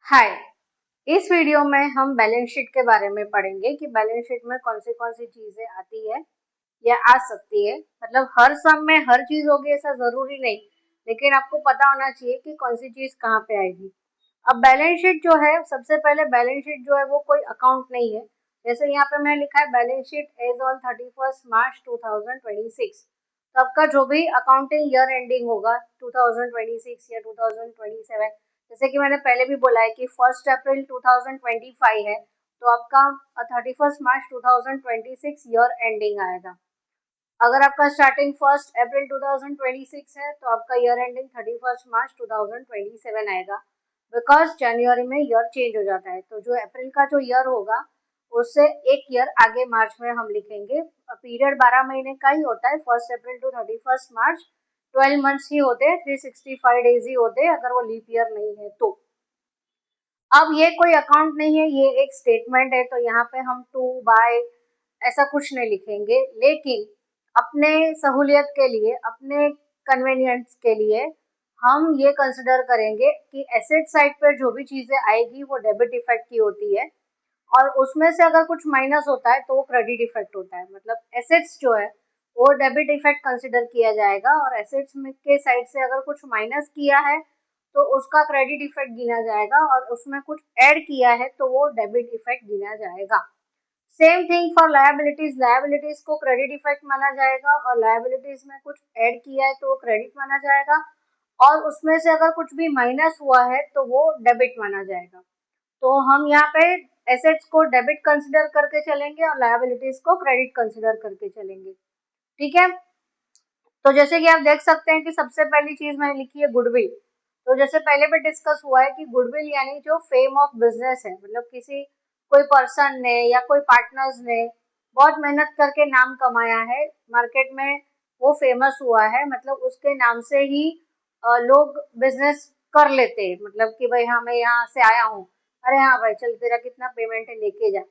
हाय। इस वीडियो में हम बैलेंस शीट के बारे में पढ़ेंगे कि बैलेंस शीट में कौन सी चीजें आती है या आ सकती है। मतलब हर सम में हर चीज होगी ऐसा जरूरी नहीं, लेकिन आपको पता होना चाहिए कि कौन सी चीज कहाँ पे आएगी। अब बैलेंस शीट जो है, सबसे पहले बैलेंस शीट जो है वो कोई अकाउंट नहीं है। जैसे यहाँ पे मैंने लिखा है बैलेंस शीट एज ऑन 31 मार्च 2026। तो आपका जो भी अकाउंटिंग ईयर एंडिंग होगा 2026 या 2027, जैसे कि मैंने पहले भी बोला है कि 1 अप्रैल 2025 है, तो आपका 31 मार्च 2026 ईयर एंडिंग आएगा। अगर आपका स्टार्टिंग 1 अप्रैल 2026 है तो आपका ईयर एंडिंग 31 मार्च 2027 आएगा। बिकॉज जनवरी में ईयर चेंज हो जाता है, तो जो अप्रैल का जो ईयर होगा उससे एक ईयर आगे मार्च में हम लिखेंगे। पीरियड 12 महीने का ही होता है, 1 अप्रैल टू 31 मार्च। 12 मंथ्स ही होते हैं, 365 डेज ही होते हैं अगर वो लीप ईयर नहीं है तो। अब ये कोई अकाउंट नहीं है, ये एक स्टेटमेंट है, तो यहाँ पे हम टू बाय ऐसा कुछ नहीं लिखेंगे। लेकिन अपने सहूलियत के लिए, अपने कन्वीनियंस के लिए हम ये कंसिडर करेंगे कि एसेट साइड पर जो भी चीजें आएगी वो डेबिट इफेक्ट की होती है, और उसमें से अगर कुछ माइनस होता है तो वो क्रेडिट इफेक्ट होता है। मतलब एसेट्स जो है वो डेबिट इफेक्ट कंसिडर किया जाएगा, और एसेट्स के साइड से अगर कुछ माइनस किया है तो उसका क्रेडिट इफेक्ट गिना जाएगा, और उसमें कुछ ऐड किया है तो वो डेबिट इफेक्ट गिना जाएगा। Same thing for liabilities. Liabilities को क्रेडिट इफेक्ट माना जाएगा, और लायबिलिटीज में कुछ ऐड किया है तो वो क्रेडिट माना जाएगा, और उसमें से अगर कुछ भी माइनस हुआ है तो वो डेबिट माना जाएगा। तो हम यहाँ पे एसेट्स को डेबिट कंसिडर करके चलेंगे और लायबिलिटीज को क्रेडिट कंसिडर करके चलेंगे। ठीक है, तो जैसे कि आप देख सकते हैं कि सबसे पहली चीज मैंने लिखी है गुडविल। तो जैसे पहले भी डिस्कस हुआ है कि गुडविल यानी जो फेम ऑफ बिजनेस है, मतलब किसी कोई पर्सन ने या कोई पार्टनर्स ने बहुत मेहनत करके नाम कमाया है मार्केट में, वो फेमस हुआ है, मतलब उसके नाम से ही लोग बिजनेस कर लेते हैं। मतलब कि भाई हाँ मैं यहाँ से आया हूँ, अरे हाँ भाई चल तेरा कितना पेमेंट है लेके जा।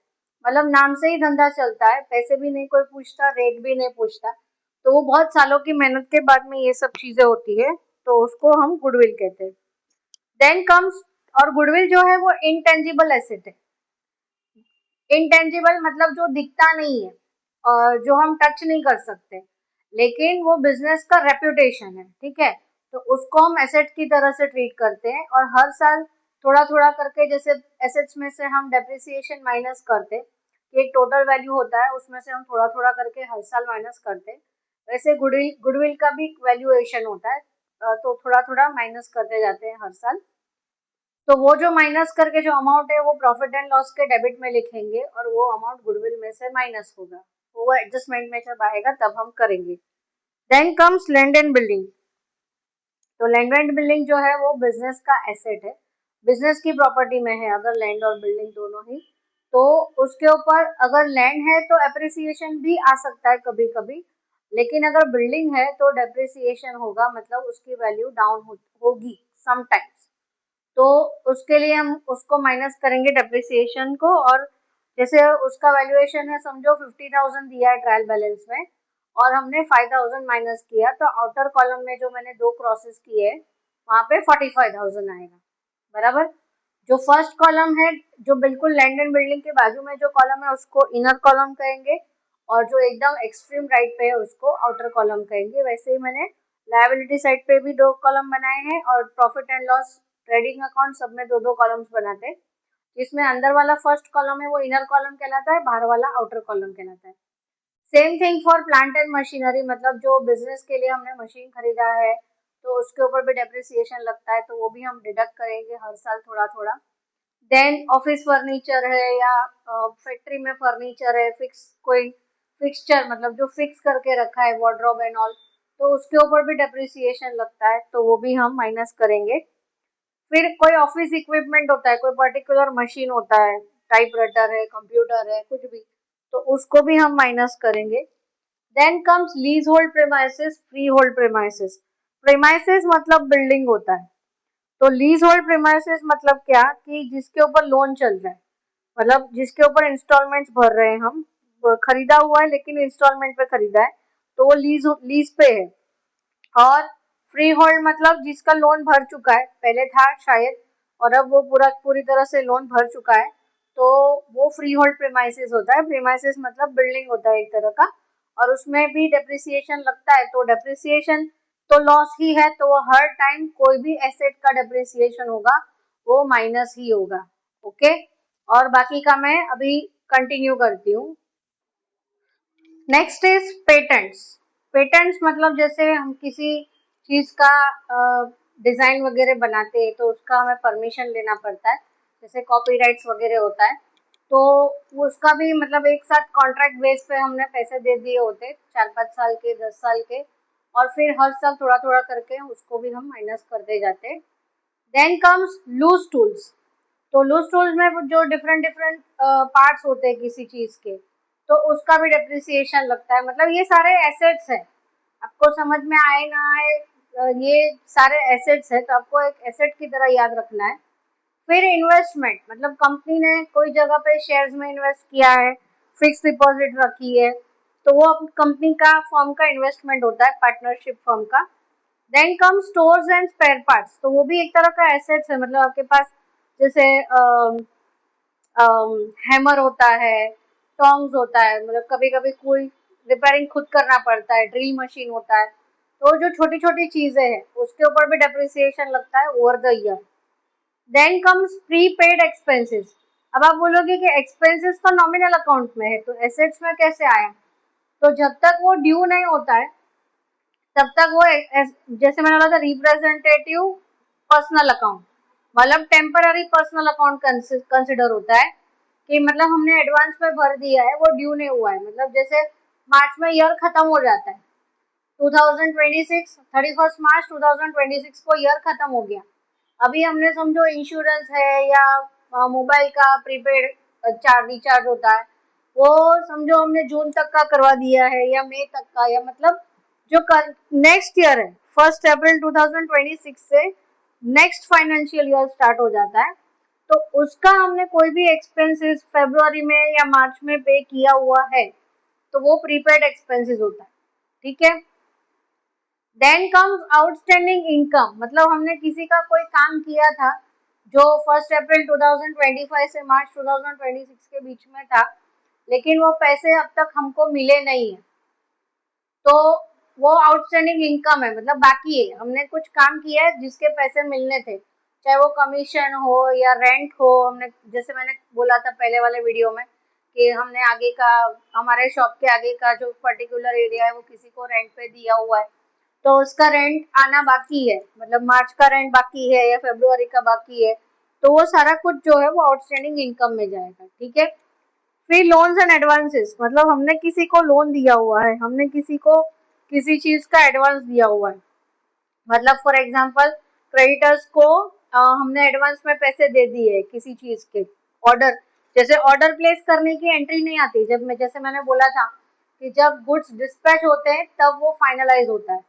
मतलब नाम से ही धंधा चलता है, पैसे भी नहीं कोई पूछता, रेट भी नहीं पूछता। तो वो बहुत सालों की मेहनत के बाद में ये सब चीजें होती है, तो उसको हम गुडविल कहते हैं। देन कम्स, और गुडविल जो है वो इनटेंजिबल एसेट है। इनटेंजिबल मतलब जो दिखता नहीं है और जो हम टच नहीं कर सकते, लेकिन वो बिजनेस का रेप्यूटेशन है। ठीक है, तो उसको हम एसेट की तरह से ट्रीट करते हैं, और हर साल थोड़ा थोड़ा करके, जैसे एसेट्स में से हम डेप्रिसिएशन माइनस करते, एक टोटल वैल्यू होता है उसमें से हम थोड़ा थोड़ा करके हर साल माइनस करते, वैसे गुडविल गुडविल का भी वैल्यूएशन होता है। तो थोड़ा थोड़ा माइनस करते जाते हैं हर साल। तो वो जो माइनस करके जो अमाउंट है वो प्रॉफिट एंड लॉस के डेबिट में लिखेंगे, और वो अमाउंट गुडविल में से माइनस होगा। वो एडजस्टमेंट में जब आएगा तब हम करेंगे। Then comes land and building. तो लैंड एंड बिल्डिंग जो है वो बिजनेस का एसेट है, बिजनेस की प्रॉपर्टी में है अगर लैंड और बिल्डिंग दोनों ही। तो उसके ऊपर अगर लैंड है तो एप्रिसिएशन भी आ सकता है कभी कभी, लेकिन अगर बिल्डिंग है तो डेप्रिसिएशन होगा, मतलब उसकी वैल्यू डाउन होगी समटाइम्स। तो उसके लिए हम उसको माइनस करेंगे डेप्रिसिएशन को, और जैसे उसका वैल्यूएशन है, समझो 50,000 दिया है ट्रायल बैलेंस में, और हमने 5,000 माइनस किया, तो आउटर कॉलम में जो मैंने दो क्रॉसेस किए वहां पे 45,000 आएगा। बराबर। जो फर्स्ट कॉलम है, जो बिल्कुल लैंड एंड बिल्डिंग के बाजू में जो कॉलम है उसको इनर कॉलम कहेंगे, और जो एकदम एक्सट्रीम राइट पे है उसको आउटर कॉलम कहेंगे। वैसे ही मैंने लायबिलिटी साइड पे भी दो कॉलम बनाए हैं, और profit and loss trading account सब में दो दो कॉलम्स बनाते हैं। जिसमें अंदर वाला फर्स्ट कॉलम है वो इनर कॉलम कहलाता है, बाहर वाला आउटर कॉलम कहलाता है। Same thing for plant and machinery, मतलब जो बिजनेस के लिए हमने मशीन खरीदा है तो उसके ऊपर भी डेप्रिसिएशन लगता है, तो वो भी हम डिडक्ट करेंगे हर साल थोड़ा थोड़ा। देन ऑफिस फर्नीचर है या फैक्ट्री में फर्नीचर है, फिक्स कोई फिक्सचर, मतलब जो फिक्स करके रखा है वार्डरोब एंड ऑल, तो उसके ऊपर भी डेप्रिसिएशन लगता है, तो वो भी हम माइनस करेंगे। फिर कोई ऑफिस इक्विपमेंट होता है, कोई पर्टिकुलर मशीन होता है, टाइपराइटर है, कंप्यूटर है, कुछ भी, तो उसको भी हम माइनस करेंगे। Then comes leasehold premises, freehold premises. Premises मतलब बिल्डिंग होता है, तो लीज होल्ड प्रेमाइसिस मतलब क्या कि जिसके ऊपर लोन चल रहा है, मतलब जिसके ऊपर इंस्टॉलमेंट्स भर रहे हैं हम, खरीदा हुआ है लेकिन इंस्टॉलमेंट पे खरीदा है, तो वो लीज लीज पे है। और फ्री होल्ड मतलब जिसका लोन भर चुका है, पहले था शायद, और अब वो पूरी तरह से लोन भर चुका है, तो वो फ्री होल्ड प्रीमाइसेस होता है। प्रीमाइसेस मतलब बिल्डिंग होता है एक तरह का, और उसमें भी डेप्रिसिएशन लगता है। तो डेप्रिसिएशन तो लॉस ही है, तो वो हर टाइम कोई भी एसेट का डेप्रिसिएशन होगा वो माइनस ही होगा। ओके, और बाकी का मैं अभी कंटिन्यू करती हूँ। Next is patents. पेटेंट्स मतलब जैसे हम किसी चीज का डिजाइन वगैरह बनाते हैं तो उसका हमें परमिशन लेना पड़ता है, जैसे कॉपीराइट्स वगैरह होता है। तो उसका भी मतलब एक साथ कॉन्ट्रैक्ट बेस पे हमने पैसे दे दिए होते, 4-5 साल के, 10 साल के, और फिर हर साल थोड़ा थोड़ा करके उसको भी हम माइनस करते जाते हैं। Then comes loose tools. तो लूज टूल्स में जो डिफरेंट डिफरेंट पार्ट्स होते हैं किसी चीज के, तो उसका भी डेप्रिसिएशन लगता है। मतलब ये सारे एसेट्स है, आपको समझ में आए ना आए, ये सारे एसेट्स है, तो आपको एक एसेट की तरह याद रखना है। फिर इन्वेस्टमेंट मतलब कंपनी ने कोई जगह पे शेयर्स में इन्वेस्ट किया है, फिक्स डिपॉजिट रखी है, तो वो कंपनी का फर्म का इन्वेस्टमेंट होता है, पार्टनरशिप फर्म का। Then come stores and spare parts, तो वो भी एक तरह का एसेट्स है। मतलब आपके पास जैसे हैमर होता है, टोंग्स होता है, मतलब कभी कभी कोई रिपेयरिंग खुद करना पड़ता है, ड्रिल मशीन होता है, तो जो छोटी छोटी चीजें हैं उसके ऊपर भी डेप्रिसिएशन लगता है over the year. Then comes prepaid expenses. अब आप बोलोगे कि एक्सपेंसेस तो नॉमिनल अकाउंट में है, तो एसेट्स में कैसे आया? तो जब तक वो ड्यू नहीं होता है तब तक वो जैसे मैंने बोला था रिप्रेजेंटेटिव पर्सनल अकाउंट, मतलब टेम्पररी पर्सनल अकाउंट कंसिडर होता है, कि मतलब हमने एडवांस में भर दिया है, वो ड्यू नहीं हुआ है। मतलब जैसे मार्च में ईयर खत्म हो जाता है, 2026, 31 मार्च 2026 को ईयर खत्म हो गया। अभी हमने समझो इंश्योरेंस है या मोबाइल का प्रीपेड चार्ज रिचार्ज होता है, वो समझो हमने जून तक का करवा दिया है या मई तक का, या मतलब जो नेक्स्ट ईयर है 1 अप्रैल 2026 से नेक्स्ट फाइनेंशियल ईयर स्टार्ट हो जाता है, तो उसका हमने कोई भी एक्सपेंसेस फरवरी में या मार्च में पे किया हुआ है, तो वो प्रीपेड एक्सपेंसेस होता है। ठीक है। देन कम्स आउटस्टैंडिंग इनकम, मतलब हमने किसी का कोई काम किया था जो 1 अप्रैल 2025 से मार्च 2026 के बीच में था, लेकिन वो पैसे अब तक हमको मिले नहीं है, तो वो आउटस्टैंडिंग इनकम है, मतलब बाकी है। हमने कुछ काम किया है जिसके पैसे मिलने थे, चाहे वो कमीशन हो या रेंट हो। हमने जैसे मैंने बोला था पहले वाले वीडियो में कि हमने आगे का, हमारे शॉप के आगे का जो पर्टिकुलर एरिया है वो किसी को रेंट पे दिया हुआ है, तो उसका रेंट आना बाकी है, मतलब मार्च का रेंट बाकी है या फरवरी का बाकी है, तो वो सारा कुछ जो है वो आउटस्टैंडिंग इनकम में जाएगा। ठीक है। फिर लोन्स एंड एडवांसेस, मतलब हमने किसी को लोन दिया हुआ है, हमने किसी को किसी चीज का एडवांस दिया हुआ है। मतलब फॉर एग्जांपल क्रेडिटर्स को हमने एडवांस में पैसे दे दिए किसी चीज के ऑर्डर, जैसे ऑर्डर प्लेस करने की एंट्री नहीं आती, जैसे मैंने बोला था कि जब गुड्स डिस्पैच होते हैं तब वो फाइनलाइज होता है।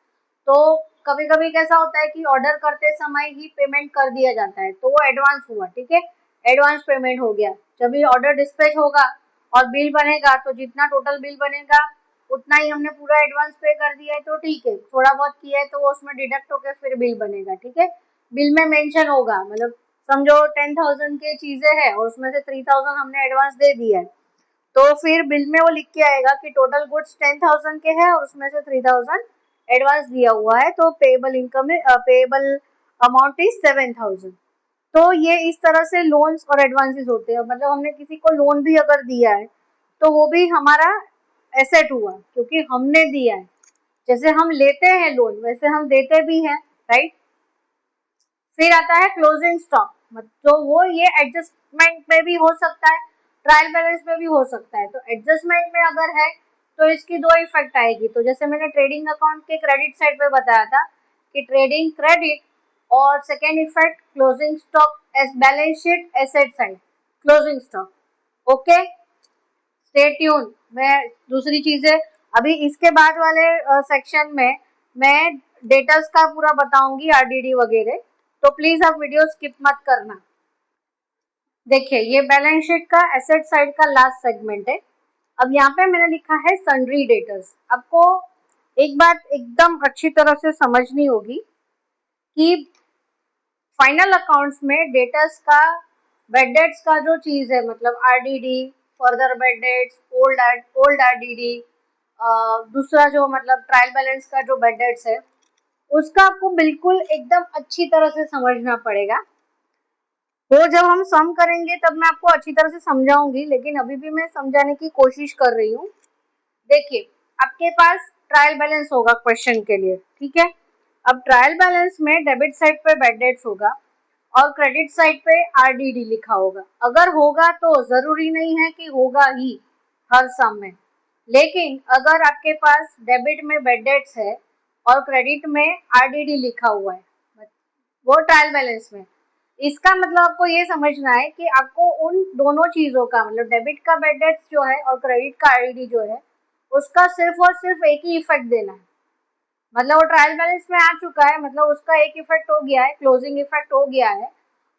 तो कभी कभी कैसा होता है कि ऑर्डर करते समय ही पेमेंट कर दिया जाता है, तो वो एडवांस हुआ। ठीक है, एडवांस पेमेंट हो गया। जब ये ऑर्डर डिस्पैच होगा और बिल बनेगा, तो जितना टोटल बिल बनेगा उतना ही हमने पूरा एडवांस पे कर दिया है, तो ठीक है। थोड़ा बहुत किया है तो वो उसमें डिडक्ट होकर फिर बिल बनेगा। ठीक है, बिल में मेंशन होगा, मतलब समझो 10,000 की चीजें हैं और उसमें से 3,000 हमने एडवांस दे दिया है, तो फिर बिल में वो लिख के आएगा कि टोटल गुड्स 10,000 के हैं और उसमें से 3,000 एडवांस दिया हुआ है, तो payable income payable amount is 7,000। तो ये इस तरह से लोन्स और एडवांसेस होते हैं। मतलब हमने किसी को लोन भी अगर दिया है तो वो भी हमारा एसेट हुआ, क्योंकि हमने दिया है। जैसे हम लेते हैं लोन वैसे हम देते भी हैं, राइट। फिर आता है क्लोजिंग स्टॉक, तो वो ये एडजस्टमेंट में भी हो सकता है, ट्रायल बैलेंस में भी हो सकता है। तो एडजस्टमेंट में अगर है तो इसकी दो इफेक्ट आएगी। तो जैसे मैंने ट्रेडिंग अकाउंट के क्रेडिट साइड पे बताया था कि ट्रेडिंग क्रेडिट, और second effect closing stock as balance sheet asset side closing stock. Okay, stay tune. मैं दूसरी चीजें अभी इसके बाद वाले सेक्शन में मैं डेटास का पूरा बताऊंगी, आरडीडी वगैरह, तो प्लीज आप वीडियो स्किप मत करना। देखिए ये बैलेंस शीट का एसेट साइड का लास्ट सेगमेंट है। अब यहाँ पे मैंने लिखा है सन्ड्री डेटर्स। आपको एक बात एकदम अच्छी तरह से समझनी होगी कि फाइनल अकाउंट्स में डेटर्स का, बेड डेट्स का जो चीज है, मतलब RDD, further bad debts, old RDD, दूसरा जो मतलब ट्रायल बैलेंस का जो बेड डेट्स है, उसका आपको बिल्कुल एकदम अच्छी तरह से समझना पड़ेगा। वो जब हम सम करेंगे तब मैं आपको अच्छी तरह से समझाऊंगी, लेकिन अभी भी मैं समझाने की कोशिश कर रही हूँ। देखिए, आपके पास ट्रायल बैलेंस होगा क्वेश्चन के लिए, ठीक है। अब ट्रायल बैलेंस में डेबिट साइड पे बेड डेट्स होगा और क्रेडिट साइड पे आरडीडी लिखा होगा। अगर होगा तो जरूरी नहीं है कि होगा ही हर सम में, लेकिन अगर आपके पास डेबिट में बेड डेट्स है और क्रेडिट में आरडीडी लिखा हुआ है, वो ट्रायल बैलेंस में, इसका मतलब आपको ये समझना है कि आपको उन दोनों चीजों का, मतलब डेबिट का बेड डेट्स जो है और क्रेडिट का आरडीडी जो है, उसका सिर्फ और सिर्फ एक ही इफेक्ट देना है। मतलब वो ट्रायल बैलेंस में आ चुका है, मतलब उसका एक इफेक्ट हो गया है, क्लोजिंग इफेक्ट हो गया है,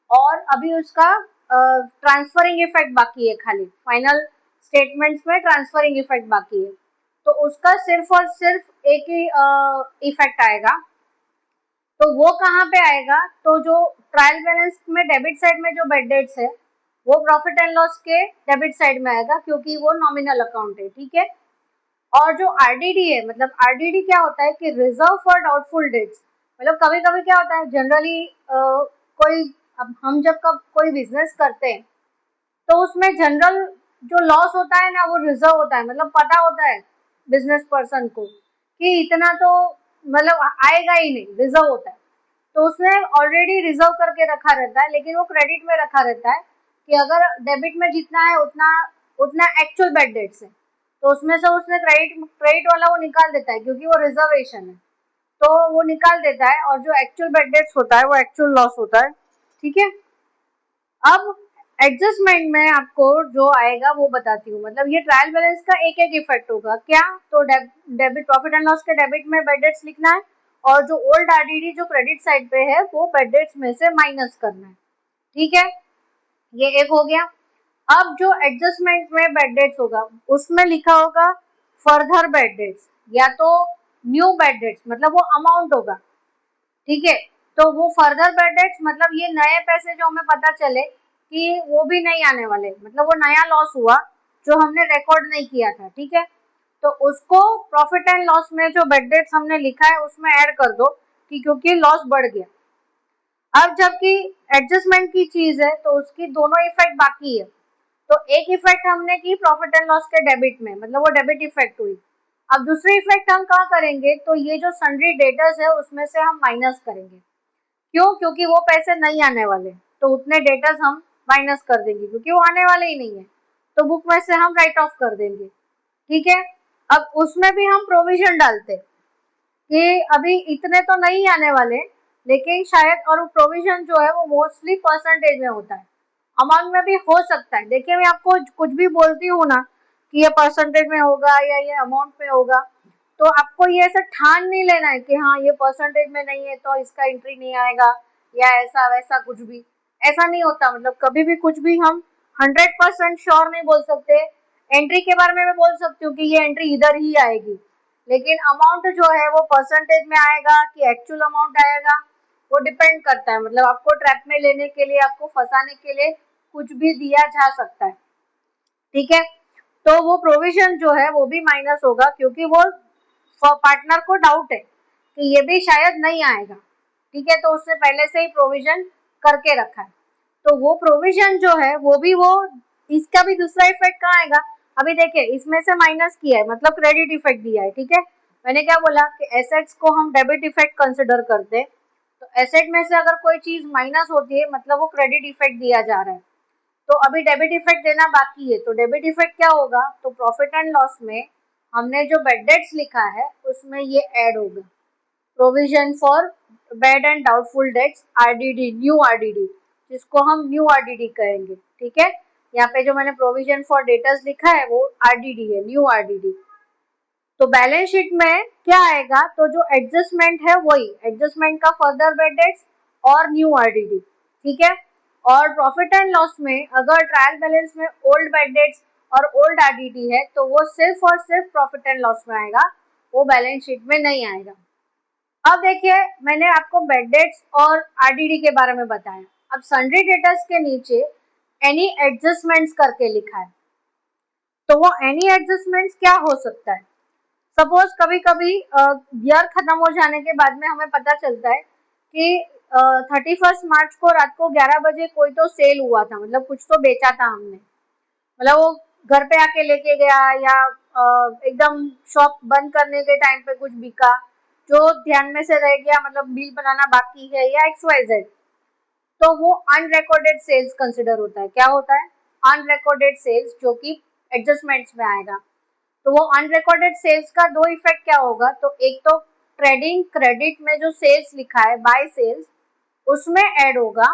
और अभी उसका ट्रांसफरिंग इफेक्ट बाकी है, खाली फाइनल स्टेटमेंट्स में ट्रांसफरिंग इफेक्ट बाकी है। तो उसका सिर्फ और सिर्फ एक ही इफेक्ट आएगा। तो वो कहाँ पे आएगा? तो जो ट्रायल बैलेंस में डेबिट साइड में जो बेड डेट्स है, वो प्रॉफिट एंड लॉस के डेबिट साइड में आएगा, क्योंकि वो नॉमिनल अकाउंट है, ठीक है। और जो आरडीडी है, मतलब आरडीडी क्या होता है कि रिजर्व फॉर डाउटफुल डेट्स। मतलब कभी कभी क्या होता है, जनरली कोई, अब हम जब कब कोई बिजनेस करते हैं तो उसमें जनरल जो लॉस होता है ना, वो रिजर्व होता है, मतलब पता होता है बिजनेस पर्सन को कि इतना तो मतलब आएगा ही नहीं, रिजर्व होता है। तो उसने ऑलरेडी रिजर्व करके रखा रहता है, लेकिन वो क्रेडिट में रखा रहता है कि अगर डेबिट में जितना है उतना उतना एक्चुअल बेड डेट्स है, तो उसमें से उसने क्रेडिट क्रेडिट वाला वो निकाल देता है, क्योंकि वो रिजर्वेशन है, तो वो निकाल देता है, और जो एक्चुअल बेड डेट्स होता है वो एक्चुअल लॉस होता है, ठीक है। अब एडजस्टमेंट में आपको जो आएगा वो बताती हूँ। मतलब ये ट्रायल बैलेंस का एक एक इफेक्ट होगा क्या, तो डेबिट, प्रॉफिट एंड लॉस के डेबिट में बेड डेट्स लिखना है, और जो ओल्ड आरडीडी जो क्रेडिट साइड पे है वो बेड डेट्स में से माइनस करना है, ठीक है। ये एक हो गया। अब जो एडजस्टमेंट में बेड डेट्स होगा उसमें लिखा होगा फर्दर बेड डेट्स, या तो न्यू बेड डेट्स, मतलब वो अमाउंट होगा, ठीक है। तो वो फर्दर बेड डेट्स मतलब ये नए पैसे जो हमें पता चले कि वो भी नहीं आने वाले, मतलब वो नया लॉस हुआ जो हमने रिकॉर्ड नहीं किया था, ठीक है। तो उसको प्रॉफिट एंड लॉस में जो बेड डेट्स हमने लिखा है उसमें ऐड कर दो, कि क्योंकि लॉस बढ़ गया। अब जबकि एडजस्टमेंट की चीज है तो उसकी दोनों इफेक्ट बाकी है। तो एक इफेक्ट हमने की प्रॉफिट एंड लॉस के डेबिट में, मतलब वो डेबिट इफेक्ट हुई। अब दूसरी इफेक्ट हम कहाँ करेंगे, तो ये जो सन्ड्री डेटर्स है उसमें से हम माइनस करेंगे। क्यों? क्योंकि वो पैसे नहीं आने वाले, तो उतने डेटर्स हम माइनस कर देंगे, क्योंकि वो आने वाले ही नहीं है, तो बुक में से हम राइट ऑफ कर देंगे, ठीक है। अब उसमें भी हम प्रोविजन डालते कि अभी इतने तो नहीं आने वाले, लेकिन शायद, और प्रोविजन जो है वो मोस्टली परसेंटेज में होता है, अमाउंट में भी हो सकता है। देखिए, मैं आपको कुछ भी बोलती हूँ ना कि ये परसेंटेज में होगा या ये अमाउंट में होगा, तो आपको ये ऐसा ठान नहीं लेना है कि हाँ ये परसेंटेज में नहीं है तो इसका एंट्री नहीं आएगा, या ऐसा वैसा कुछ भी ऐसा नहीं होता। मतलब कभी भी कुछ भी हम 100% श्योर नहीं बोल सकते। एंट्री के बारे में मैं बोल सकती हूँ कि ये एंट्री इधर ही आएगी, लेकिन अमाउंट जो है वो परसेंटेज में आएगा कि एक्चुअल अमाउंट आएगा, वो डिपेंड करता है। मतलब आपको ट्रैप में लेने के लिए, आपको फंसाने के लिए कुछ भी दिया जा सकता है, ठीक है। तो वो प्रोविजन जो है वो भी माइनस होगा, क्योंकि वो पार्टनर को डाउट है कि ये भी शायद नहीं आएगा, ठीक है, तो उसने पहले से ही प्रोविजन करके रखा है। तो वो प्रोविजन जो है वो भी, वो इसका भी दूसरा इफेक्ट कहाँ आएगा? अभी देखिए, इसमें से माइनस किया है, मतलब क्रेडिट इफेक्ट दिया है, ठीक है। मैंने क्या बोला कि एसेट्स को हम डेबिट इफेक्ट कंसिडर करते हैं, तो एसेट में से अगर कोई चीज माइनस होती है मतलब वो क्रेडिट इफेक्ट दिया जा रहा है। तो अभी डेबिट इफेक्ट देना बाकी है, तो डेबिट इफेक्ट क्या होगा, तो प्रॉफिट एंड लॉस में हमने जो बेड डेट्स लिखा है उसमें ये ऐड होगा, provision for bad and doubtful debts, RDD, new RDD, जिसको हम न्यू आरडीडी कहेंगे, ठीक है। यहाँ पे जो मैंने प्रोविजन फॉर डेटर्स लिखा है वो आरडीडी है, न्यू आरडीडी। तो बैलेंस शीट में क्या आएगा, तो जो एडजस्टमेंट है वही एडजस्टमेंट का फर्दर बेड डेट्स और न्यू आरडीडी, ठीक है। और प्रॉफिट एंड लॉस में अगर ट्रायल बैलेंस में ओल्ड बेड डेट्स और ओल्ड आरडीडी है तो वो सिर्फ और सिर्फ प्रॉफिट एंड लॉस में आएगा, वो बैलेंस शीट में नहीं आएगा। अब देखिए, मैंने आपको बेड डेट्स और आरडीडी के बारे में बताया। अब सन्ड्री डेटर्स के नीचे एनी एडजस्टमेंट्स करके लिखा है। तो वो एनी एडजस्टमेंट्स क्या हो सकता है? सपोज कभी कभी ईयर खत्म हो जाने के बाद में हमें पता चलता है कि 31 मार्च को रात को 11 बजे कोई तो सेल हुआ था, मतलब कुछ तो बेचा था हमने, मतलब वो घर पे आके लेके गया या एकदम शॉप बंद करने के टाइम पे कुछ बिका जो ध्यान में से रह गया, मतलब बिल बनाना बाकी है या XYZ, तो वो अनरिकॉर्डेड सेल्स कंसिडर होता है। क्या होता है? अनरिकॉर्डेड सेल्स, जो कि एडजस्टमेंट्स में आएगा। तो वो अनरिकॉर्डेड सेल्स का दो इफेक्ट क्या होगा, तो एक तो ट्रेडिंग क्रेडिट में जो सेल्स लिखा है बाय सेल्स उसमें ऐड होगा,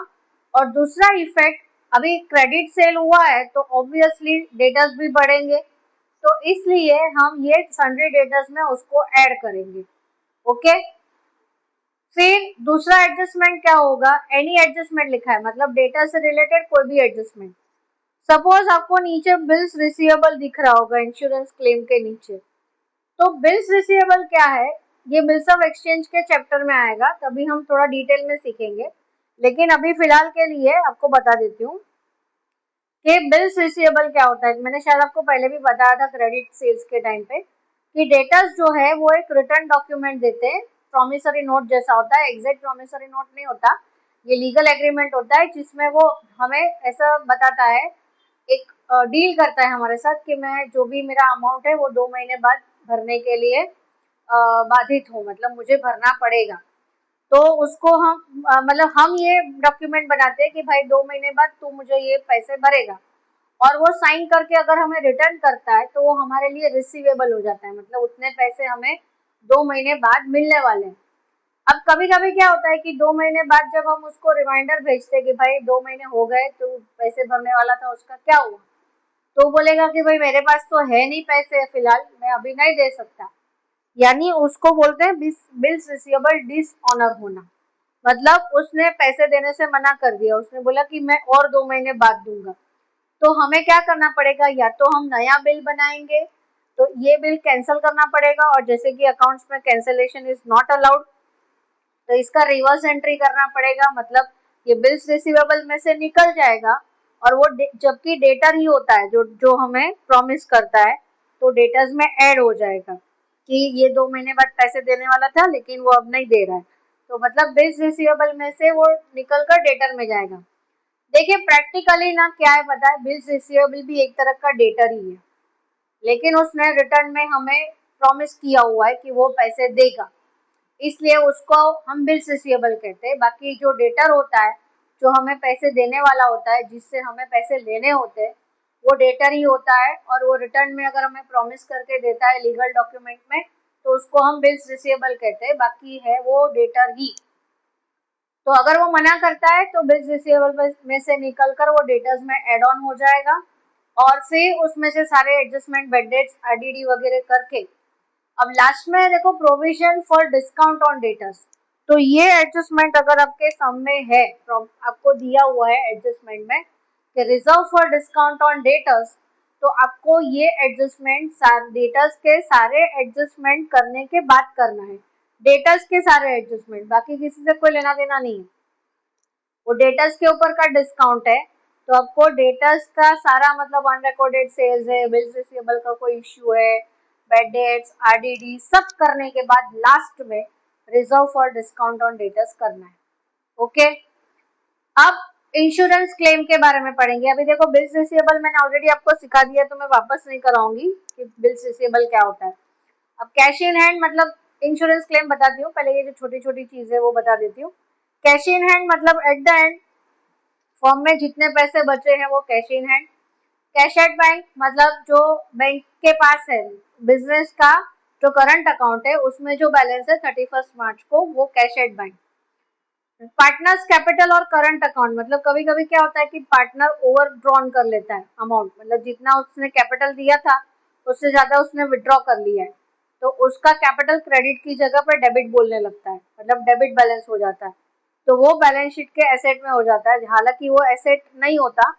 और दूसरा इफेक्ट, अभी क्रेडिट सेल हुआ है तो ऑब्वियसली डेटर्स भी बढ़ेंगे, तो इसलिए हम ये सन्ड्री डेटर्स में उसको ऐड करेंगे। ओके, फिर दूसरा एडजस्टमेंट क्या होगा, एनी एडजस्टमेंट लिखा है मतलब डेटा से रिलेटेड कोई भी एडजस्टमेंट। सपोज आपको नीचे बिल्स रिसीवेबल दिख रहा होगा इंश्योरेंस क्लेम के नीचे, तो बिल्स रिसीवेबल क्या है, ये बिल्स ऑफ एक्सचेंज के चैप्टर में आएगा, तभी हम थोड़ा डिटेल में सीखेंगे, लेकिन अभी फिलहाल के लिए आपको बता देती हूँ कि बिल्स रिसीवेबल क्या होता है। मैंने शायद आपको पहले भी बताया था क्रेडिट सेल्स के टाइम पे कि डेटर्स जो है वो एक रिटर्न डॉक्यूमेंट देते हैं, प्रॉमिसरी नोट जैसा होता है, एग्जैक्ट प्रॉमिसरी नोट नहीं होता, ये लीगल एग्रीमेंट होता है जिसमें वो हमें ऐसा बताता है, एक डील करता है हमारे साथ कि मैं जो भी मेरा अमाउंट है वो 2 महीने बाद भरने के लिए बाधित हूँ, मतलब मुझे भरना पड़ेगा। तो उसको हम मतलब हम ये डॉक्यूमेंट बनाते हैं कि भाई 2 महीने बाद तू मुझे ये पैसे भरेगा, और वो साइन करके अगर हमें रिटर्न करता है तो वो हमारे लिए रिसीवेबल हो जाता है, मतलब उतने पैसे हमें 2 महीने बाद मिलने वाले हैं। अब कभी कभी क्या होता है कि 2 महीने बाद जब हम उसको रिमाइंडर भेजते हैं कि भाई 2 महीने हो गए तो पैसे भरने वाला था, उसका क्या हुआ, तो बोलेगा कि भाई मेरे पास तो है नहीं पैसे फिलहाल, मैं अभी नहीं दे सकता। यानी उसको बोलते हैं बिल्स रिसीवेबल डिसऑनर होना, मतलब उसने पैसे देने से मना कर दिया, उसने बोला कि मैं और 2 महीने बाद दूंगा। तो हमें क्या करना पड़ेगा, या तो हम नया बिल बनाएंगे, तो ये बिल कैंसिल करना पड़ेगा, और जैसे कि अकाउंट्स में कैंसिलेशन इज नॉट अलाउड, तो इसका रिवर्स एंट्री करना पड़ेगा, मतलब ये बिल्स रिसीवेबल में से निकल जाएगा, और वो जबकि डेटर ही होता है जो जो हमें प्रॉमिस करता है, तो डेटर्स में ऐड हो जाएगा कि ये 2 महीने बाद पैसे देने वाला था लेकिन वो अब नहीं दे रहा है, तो मतलब बिल्स रिसीवेबल में से वो निकल कर डेटर में जाएगा। देखिए प्रैक्टिकली ना क्या है पता है, बिल्स रिसीवेबल भी एक तरह का डेटर ही है, लेकिन उसने रिटर्न में हमें प्रॉमिस किया हुआ है कि वो पैसे देगा, इसलिए उसको हम बिल्स रिसीवेबल कहते हैं। बाकी जो डेटर होता है, जो हमें पैसे देने वाला होता है, जिससे हमें पैसे लेने होते हैं, वो डेटर ही होता है, और वो रिटर्न में अगर हमें प्रॉमिस करके देता है लीगल डॉक्यूमेंट में, तो उसको हम बिल्स रिसीवेबल कहते हैं, बाकी है वो डेटर ही। तो अगर वो मना करता है तो बिल्स रिसीवेबल में से निकलकर वो डेटर्स में एड ऑन हो जाएगा, और फिर उसमें से सारे एडजस्टमेंट, बेड डेट्स, आरडीडी वगैरह करके अब लास्ट में देखो provision for discount on debtors, तो ये एडजस्टमेंट अगर आपके सामने है, आपको दिया हुआ है एडजस्टमेंट में कि reserve for discount on debtors, तो आपको ये एडजस्टमेंट डेटर्स के सारे एडजस्टमेंट करने के बाद करना है, डेटर्स के सारे एडजस्टमेंट, बाकी किसी से कोई लेना देना नहीं है, वो डेटर्स के ऊपर का डिस्काउंट है। तो आपको डेटर्स का सारा मतलब अनरिकॉर्डेड सेल्स है, बिल्स रिसीवेबल का कोई इश्यू है, बेड डेट्स, आरडीडी सब करने के बाद लास्ट में reserve for discount on debtors करना है। ओके, अब इंश्योरेंस क्लेम के बारे में पढ़ेंगे। अभी देखो बिल्स रिसीवेबल मैंने ऑलरेडी आपको सिखा दिया, तो मैं वापस नहीं कराऊंगी कि बिल्स रिसीवेबल क्या होता है। अब कैश इन हैंड मतलब इंश्योरेंस क्लेम बताती हूँ, पहले ये जो छोटी छोटी चीज है वो बता देती हूँ। कैश इन हैंड मतलब एट द एंड फॉर्म में जितने पैसे बचे हैं वो cash in hand. Cash at bank मतलब जो बैंक के पास है, बिजनेस का जो करंट अकाउंट है उसमें जो बैलेंस है 31 मार्च को, वो cash at bank. Partners capital और करंट अकाउंट मतलब कभी कभी क्या होता है कि पार्टनर ओवर ड्रॉन कर लेता है अमाउंट, मतलब जितना उसने कैपिटल दिया था उससे ज्यादा उसने विड्रॉ कर लिया है, तो उसका कैपिटल क्रेडिट की जगह पर डेबिट बोलने लगता है, मतलब डेबिट बैलेंस हो जाता है, तो वो बैलेंस शीट के एसेट में हो जाता है, हालांकि वो एसेट नहीं होता,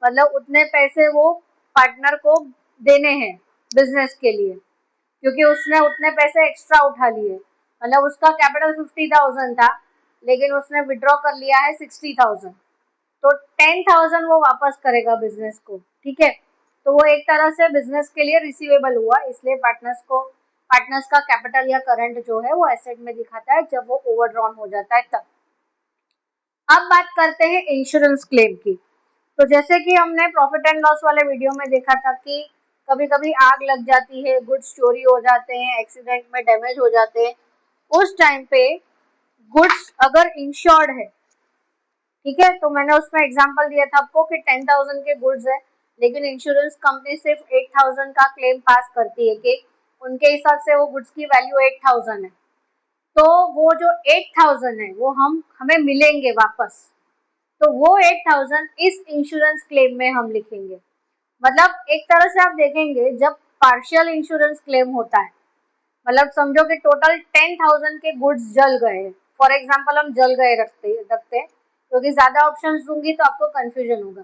मतलब उतने पैसे वो पार्टनर को देने हैं बिजनेस के लिए, क्योंकि उसने उतने पैसे एक्स्ट्रा उठा लिए, मतलब उसका कैपिटल 50,000 था, लेकिन उसने विड्रॉ कर लिया है 60,000, तो 10,000 वो वापस करेगा बिजनेस को, ठीक है। तो वो एक तरह से बिजनेस के लिए रिसीवेबल हुआ, इसलिए पार्टनर्स का कैपिटल या करंट जो है वो एसेट में दिखाता है जब वो ओवरड्रॉन हो जाता है तब। अब बात करते हैं इंश्योरेंस क्लेम की। तो जैसे कि हमने प्रॉफिट एंड लॉस वाले वीडियो में देखा था कि कभी कभी आग लग जाती है, गुड्स चोरी हो जाते हैं, एक्सीडेंट में डैमेज हो जाते हैं, उस टाइम पे गुड्स अगर इंश्योर्ड है, ठीक है, तो मैंने उसमें एग्जांपल दिया था आपको कि 10,000 के गुड्स है, लेकिन इंश्योरेंस कंपनी सिर्फ 8,000 का क्लेम पास करती है कि उनके हिसाब से वो गुड्स की वैल्यू 8,000 है, तो वो जो 8,000 है वो हमें मिलेंगे वापस, तो वो 8,000 इस इंश्योरेंस क्लेम में हम लिखेंगे। मतलब एक तरह से आप देखेंगे जब पार्शियल इंश्योरेंस क्लेम होता है, मतलब समझो कि टोटल 10,000 के गुड्स जल गए, फॉर एग्जांपल हम जल गए रखते हैं, क्योंकि ज्यादा ऑप्शंस दूंगी तो आपको कंफ्यूजन होगा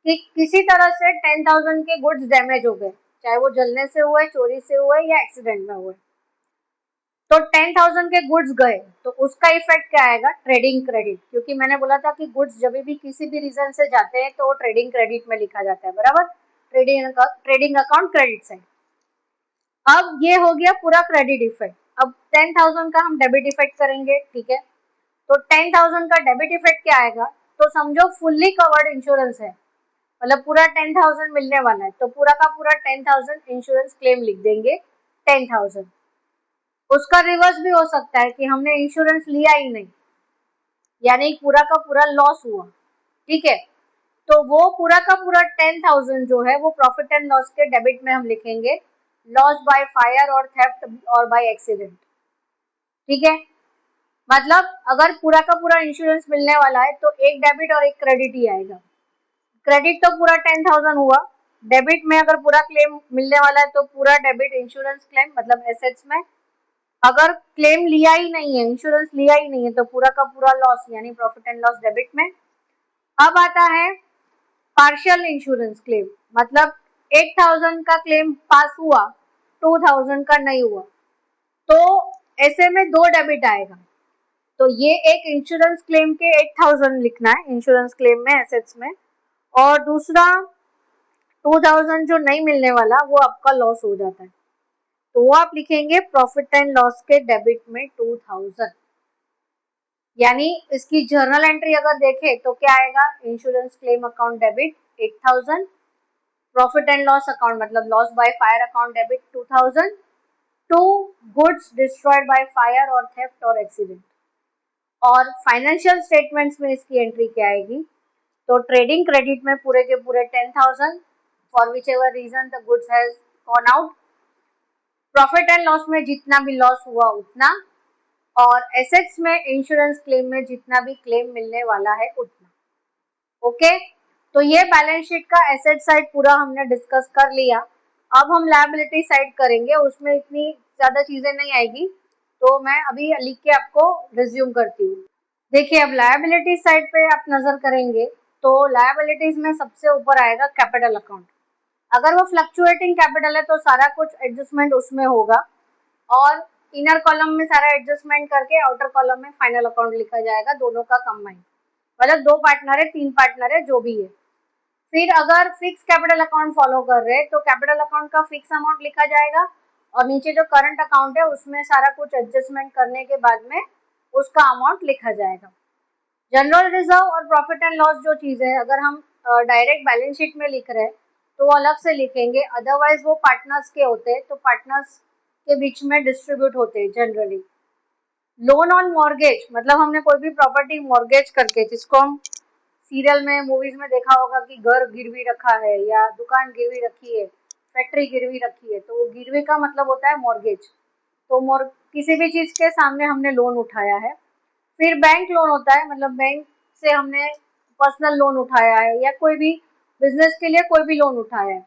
कि किसी तरह से 10,000 के गुड्स डैमेज हो गए, चाहे वो जलने से हुए, चोरी से हुए या एक्सीडेंट में हुए, तो 10,000 के गुड्स गए, तो उसका इफेक्ट क्या आएगा, ट्रेडिंग क्रेडिट, क्योंकि मैंने बोला था कि गुड्स जब भी किसी भी रीजन से जाते हैं तो वो ट्रेडिंग क्रेडिट में लिखा जाता है, बराबर, ट्रेडिंग अकाउंट क्रेडिट साइड। अब ये हो गया पूरा क्रेडिट इफेक्ट। अब 10,000 का हम डेबिट इफेक्ट करेंगे, ठीक है, तो 10,000 का डेबिट इफेक्ट क्या आएगा, तो समझो फुल्ली कवर्ड इंश्योरेंस है, मतलब पूरा 10,000 मिलने वाला है, तो पूरा का पूरा 10,000 इंश्योरेंस क्लेम लिख देंगे 10,000। उसका रिवर्स भी हो सकता है कि हमने इंश्योरेंस लिया ही नहीं, यानी पूरा का पूरा लॉस हुआ, ठीक है, तो वो पूरा का पूरा 10,000 जो है वो प्रॉफिट एंड लॉस के डेबिट में हम लिखेंगे, लॉस बाय फायर और थेफ्ट और बाय एक्सीडेंट, ठीक है। मतलब अगर पूरा का पूरा इंश्योरेंस मिलने वाला है तो एक डेबिट और एक क्रेडिट ही आएगा। क्रेडिट तो पूरा 10,000 हुआ, डेबिट में अगर पूरा क्लेम मिलने वाला है तो पूरा डेबिट इंश्योरेंस क्लेम मतलब एसेट्स में, अगर क्लेम लिया ही नहीं है, इंश्योरेंस लिया ही नहीं है, तो पूरा का पूरा लॉस यानी प्रॉफिट एंड लॉस डेबिट में। अब आता है पार्शियल इंश्योरेंस क्लेम, मतलब 8,000 का क्लेम पास हुआ, 2,000 का नहीं हुआ, तो ऐसे में दो डेबिट आएगा, तो ये एक इंश्योरेंस क्लेम के 8,000 लिखना है इंश्योरेंस क्लेम में एसेट्स में, और दूसरा 2,000 जो नहीं मिलने वाला वो आपका लॉस हो जाता है, तो वो आप लिखेंगे प्रॉफिट एंड लॉस के डेबिट में 2,000। यानी इसकी जर्नल एंट्री अगर देखें तो क्या आएगा, insurance claim account debit 8,000, profit and loss account मतलब loss by fire account debit 2,000, to goods destroyed by fire और थेफ्ट और एक्सीडेंट। और फाइनेंशियल स्टेटमेंट्स में इसकी एंट्री क्या आएगी, तो ट्रेडिंग क्रेडिट में पूरे के पूरे 10,000 for whichever reason the goods has gone out, profit and loss में जितना भी लॉस हुआ उतना, और एसेट्स में इंश्योरेंस क्लेम में जितना भी क्लेम मिलने वाला है उतना। ओके, तो ये बैलेंस शीट का एसेट साइड पूरा हमने डिस्कस कर लिया। अब हम लायबिलिटी साइड करेंगे, उसमें इतनी ज्यादा चीजें नहीं आएगी, तो मैं अभी लिख के आपको रिज्यूम करती हूँ। देखिए अब लायबिलिटी साइड पे आप नजर करेंगे तो लायबिलिटीज में सबसे ऊपर आएगा कैपिटल अकाउंट। अगर वो फ्लक्चुएटिंग कैपिटल है तो सारा कुछ एडजस्टमेंट उसमें होगा, और इनर कॉलम में सारा एडजस्टमेंट करके आउटर कॉलम में फाइनल अकाउंट लिखा जाएगा, दोनों का कंबाइन, मतलब दो पार्टनर है, तीन पार्टनर है, जो भी है। फिर अगर फिक्स कैपिटल अकाउंट फॉलो कर रहे हैं तो कैपिटल अकाउंट का फिक्स अमाउंट लिखा जाएगा, और नीचे जो करंट अकाउंट है उसमें सारा कुछ एडजस्टमेंट करने के बाद में उसका अमाउंट लिखा जाएगा। जनरल रिजर्व और प्रॉफिट एंड लॉस जो चीज है, अगर हम डायरेक्ट बैलेंस शीट में लिख रहे हैं तो वो अलग से लिखेंगे, अदरवाइज वो पार्टनर्स के होते हैं तो पार्टनर्स के बीच में डिस्ट्रीब्यूट होते हैं जनरली। लोन ऑन मॉर्गेज मतलब हमने कोई भी प्रॉपर्टी मॉर्गेज करके, जिसको हम सीरियल में मूवीज में देखा होगा कि घर गिरवी रखा है या दुकान गिरवी रखी है, फैक्ट्री गिरवी रखी है, तो वो गिरवी का मतलब होता है मॉर्गेज। तो किसी भी चीज के सामने हमने लोन उठाया है। फिर बैंक लोन होता है, मतलब बैंक से हमने पर्सनल लोन उठाया है या कोई भी बिजनेस के लिए कोई भी लोन उठाया है।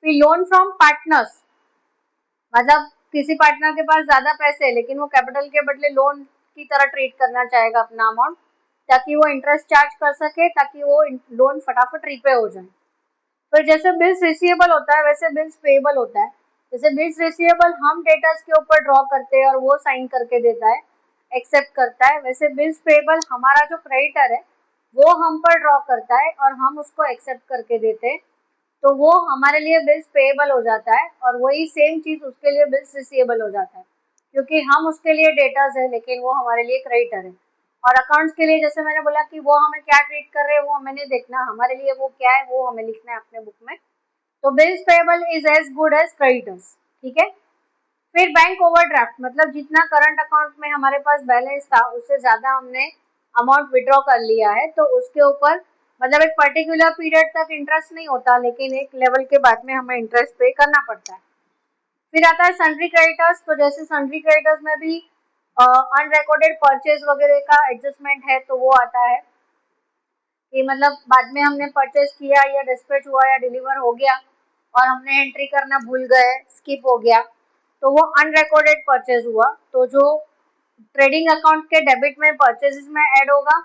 फिर लोन फ्रॉम पार्टनर्स, मतलब किसी पार्टनर के पास ज्यादा पैसे है लेकिन वो कैपिटल के बदले लोन की तरह ट्रीट करना चाहेगा अपना अमाउंट, ताकि वो इंटरेस्ट चार्ज कर सके, ताकि वो लोन फटाफट रीपे हो जाए। फिर जैसे बिल्स रिसीवेबल होता है वैसे बिल्स पेएबल होता है, जैसे बिल्स रिसीवेबल हम डेटर्स के ऊपर ड्रॉ करते हैं और वो साइन करके देता है, एक्सेप्ट करता है, वैसे बिल्स पेबल हमारा जो क्रेडिटर है वो हम पर ड्रॉ करता है और हम उसको एक्सेप्ट करके देते हैं, तो वो हमारे लिए बिल्स पेएबल हो जाता है और वही सेम चीज उसके लिए बिल्स रिसीवेबल हो जाता है, क्योंकि हम उसके लिए डेटर्स है लेकिन वो हमारे लिए क्रेडिटर है। और अकाउंट्स के लिए जैसे मैंने बोला कि वो हमें क्या ट्रीट कर रहे हैं वो हमें नहीं देखना, हमारे लिए वो क्या है वो हमें लिखना है अपने बुक में। तो bills payable is as good as creditors, ठीक है। फिर बैंक ओवरड्राफ्ट, मतलब जितना करंट अकाउंट में हमारे पास बैलेंस था उससे ज्यादा हमने अमाउंट विड्रॉ कर लिया है, तो उसके ऊपर मतलब एक पर्टिकुलर पीरियड तक इंटरेस्ट नहीं होता, लेकिन एक लेवल के बाद में हमें इंटरेस्ट पे करना पड़ता है। फिर आता है सन्ड्री क्रेडिटर्स, तो जैसे सन्ड्री क्रेडिटर्स में भी अनरिकॉर्डेड परचेज वगैरह का एडजस्टमेंट है, तो वो आता है कि मतलब बाद में हमने परचेज किया या डिस्पैच हुआ या डिलीवर हो गया और हमने एंट्री करना भूल गए, स्किप हो गया, तो वो अनरिकॉर्डेड परचेज हुआ, तो जो ट्रेडिंग अकाउंट के डेबिट में परचेजेस में ऐड होगा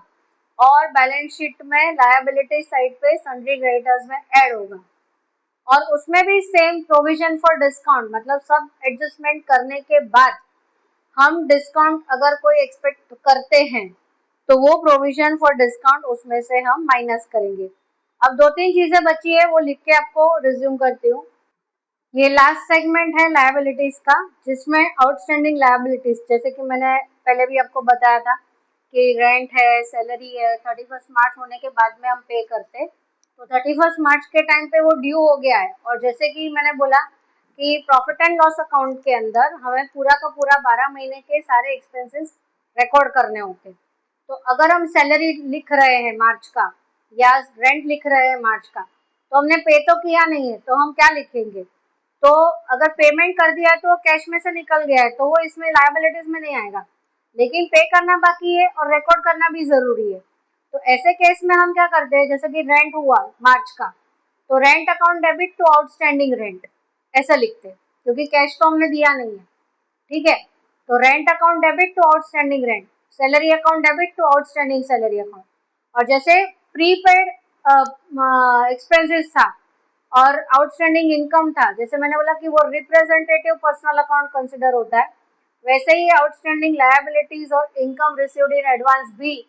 और बैलेंस शीट में लायबिलिटी साइड पे सन्ड्री क्रेडिटर्स में ऐड होगा। और उसमें भी सेम प्रोविजन फॉर डिस्काउंट, मतलब सब एडजस्टमेंट करने के बाद हम डिस्काउंट अगर कोई एक्सपेक्ट करते हैं तो वो प्रोविजन फॉर डिस्काउंट उसमें से हम माइनस करेंगे। अब दो तीन चीजें बची है वो लिख के आपको रिज्यूम करती हूँ। ये लास्ट सेगमेंट है लायबिलिटीज का, जिसमें आउटस्टैंडिंग लायबिलिटीज, जैसे कि मैंने पहले भी आपको बताया था कि रेंट है, सैलरी है, 31 मार्च होने के बाद में हम पे करते, तो 31 मार्च के टाइम पे वो ड्यू हो गया है। और जैसे कि मैंने बोला कि प्रॉफिट एंड लॉस अकाउंट के अंदर हमें पूरा का पूरा 12 महीने के सारे एक्सपेंसेस रिकॉर्ड करने होते, तो अगर हम सैलरी लिख रहे हैं मार्च का या रेंट लिख रहे हैं मार्च का, तो हमने पे तो किया नहीं है, तो हम क्या लिखेंगे, तो अगर पेमेंट कर दिया है तो कैश में से निकल गया है तो वो इसमें लायबिलिटीज में नहीं आएगा, लेकिन पे करना बाकी है और रिकॉर्ड करना भी जरूरी है। तो ऐसे केस में हम क्या करते हैं, जैसे कि रेंट हुआ मार्च का, तो rent account debit to outstanding rent ऐसा लिखते हैं, क्योंकि कैश तो हमने दिया नहीं है, ठीक है। तो rent account debit to outstanding rent, salary account debit to outstanding salary account. और जैसे प्रीपेड एक्सपेंसेस था और आउटस्टैंडिंग इनकम था, जैसे मैंने बोला कि वो रिप्रेजेंटेटिव पर्सनल अकाउंट कंसिडर होता है, वैसे ही आउटस्टैंडिंग लायबिलिटीज और इनकम रिसीव्ड इन एडवांस भी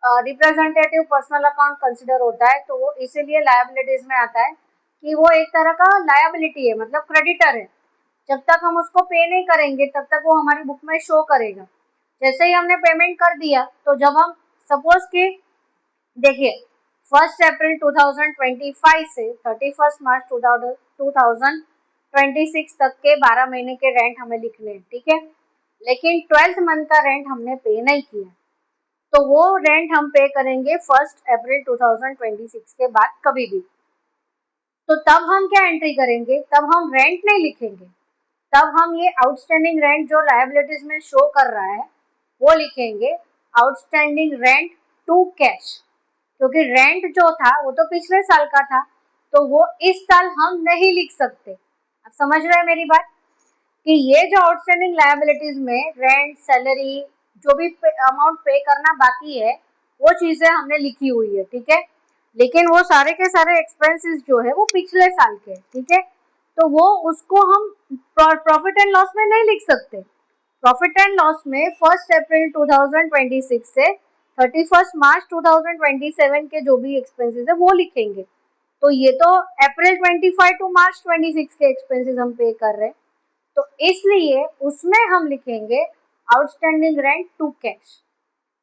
रिप्रेजेंटेटिव पर्सनल अकाउंट कंसिडर होता है, तो वो इसीलिए लायबिलिटीज में आता है कि वो एक तरह का लायबिलिटी है, मतलब क्रेडिटर है। जब तक हम उसको पे नहीं करेंगे तब तक वो हमारी बुक में शो करेगा। जैसे ही हमने पेमेंट कर दिया, तो जब हम सपोज कि देखिए 1 अप्रैल 2025 से 31 मार्च 2026 तक के 12 महीने के रेंट हमें लिखने हैं, ठीक है। लेकिन 12th मंथ का रेंट हमने पे नहीं किया, तो वो रेंट हम पे करेंगे 1 अप्रैल 2026 के बाद कभी भी। तो तब हम क्या एंट्री करेंगे, तब हम रेंट नहीं लिखेंगे, तब हम ये आउटस्टैंडिंग रेंट जो लायबिलिटीज में शो कर रहा है वो लिखेंगे आउटस्टैंडिंग रेंट टू कैश, क्योंकि रेंट जो था वो तो पिछले साल का था, तो वो इस साल हम नहीं लिख सकते। आप समझ रहे हैं मेरी बात, कि ये जो आउटस्टैंडिंग लायबिलिटीज में रेंट, सैलरी, जो भी अमाउंट पे करना बाकी है वो चीजें हमने लिखी हुई है, ठीक है। लेकिन वो सारे के सारे एक्सपेंसेस जो है वो पिछले साल के, ठीक है, तो वो उसको हम प्रॉफिट एंड लॉस में नहीं लिख सकते। प्रॉफिट एंड लॉस में 1 अप्रैल 2026 से 31 मार्च 2027 के जो भी एक्सपेंसेस है वो लिखेंगे। तो ये तो अप्रैल 25 टू मार्च 26 के एक्सपेंसेस हम पे कर रहे हैं, तो इसलिए उसमें हम लिखेंगे outstanding rent to cash,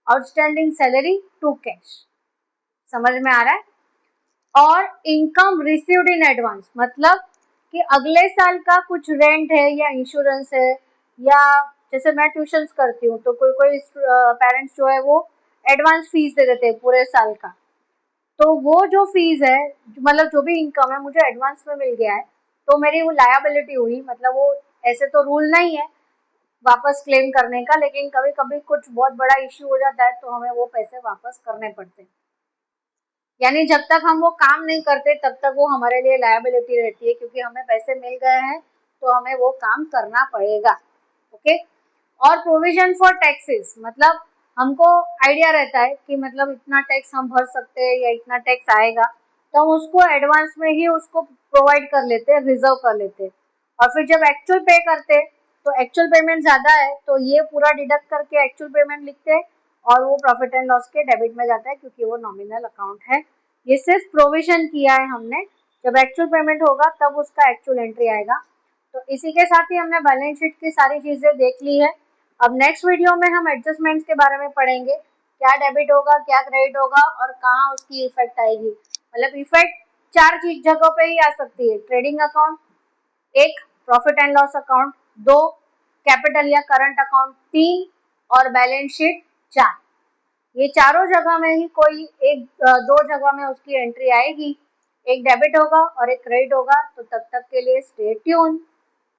outstanding salary to cash. समझ में आ रहा है। और इनकम रिसीव्ड इन एडवांस, मतलब कि अगले साल का कुछ रेंट है या इंश्योरेंस है, या जैसे मैं ट्यूशंस करती हूँ तो कोई कोई पेरेंट्स जो है वो एडवांस फीस दे देते हैं पूरे साल का, तो वो जो फीस है, मतलब जो भी इनकम है मुझे एडवांस में मिल गया है, तो मेरी वो लायबिलिटी हुई, मतलब वो ऐसे तो रूल नहीं है वापस क्लेम करने का, लेकिन कभी कभी कुछ बहुत बड़ा इश्यू हो जाता है तो हमें वो पैसे वापस करने पड़ते हैं। यानी जब तक हम वो काम नहीं करते तब तक वो हमारे लिए लायबिलिटी रहती है, क्योंकि हमें पैसे मिल गए हैं तो हमें वो काम करना पड़ेगा, ओके। और प्रोविजन फॉर टैक्सेस, मतलब हमको आइडिया रहता है कि मतलब इतना टैक्स हम भर सकते हैं या इतना टैक्स आएगा, तो हम उसको एडवांस में ही उसको प्रोवाइड कर लेते हैं, रिजर्व कर लेते हैं। और फिर जब एक्चुअल पे करते तो एक्चुअल पेमेंट ज्यादा है तो ये पूरा डिडक्ट करके एक्चुअल पेमेंट लिखते हैं और वो प्रॉफिट एंड लॉस के डेबिट में जाता है क्योंकि वो नॉमिनल अकाउंट है। ये सिर्फ प्रोविजन किया है हमने, जब एक्चुअल पेमेंट होगा तब उसका एक्चुअल एंट्री आएगा। तो इसी के साथ ही हमने बैलेंस शीट की सारी चीजें देख ली है। अब नेक्स्ट वीडियो में हम एडजस्टमेंट्स के बारे में पढ़ेंगे, क्या डेबिट होगा, क्या क्रेडिट होगा और कहाँ उसकी इफेक्ट आएगी। मतलब इफेक्ट चार चीज जगहों पे ही आ सकती है, ट्रेडिंग अकाउंट, एक प्रॉफिट एंड लॉस अकाउंट, दो कैपिटल या करंट अकाउंट, तीन और बैलेंस शीट चार। ये चारों जगह में ही कोई एक दो जगह में उसकी एंट्री आएगी, एक डेबिट होगा और एक क्रेडिट होगा। तो तब तक के लिए स्टे ट्यून।